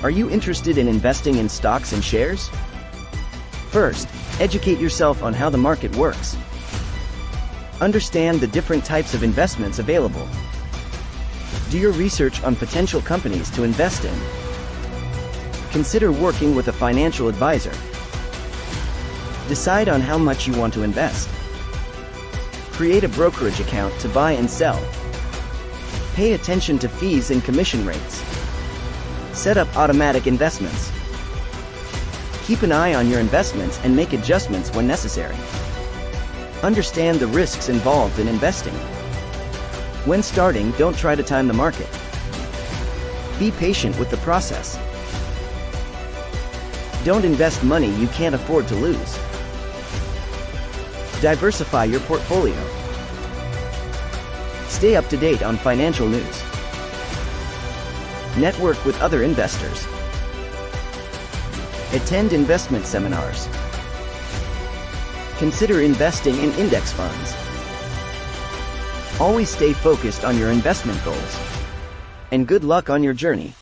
Are you interested in investing in stocks and shares? First, educate yourself on how the market works. Understand the different types of investments available. Do your research on potential companies to invest in. Consider working with a financial advisor. Decide on how much you want to invest. Create a brokerage account to buy and sell. Pay attention to fees and commission rates. Set up automatic investments. Keep an eye on your investments and make adjustments when necessary. Understand the risks involved in investing. When starting, don't try to time the market. Be patient with the process. Don't invest money you can't afford to lose. Diversify your portfolio. Stay up to date on financial news. Network with other investors. Attend investment seminars. Consider investing in index funds. Always stay focused on your investment goals. And good luck on your journey.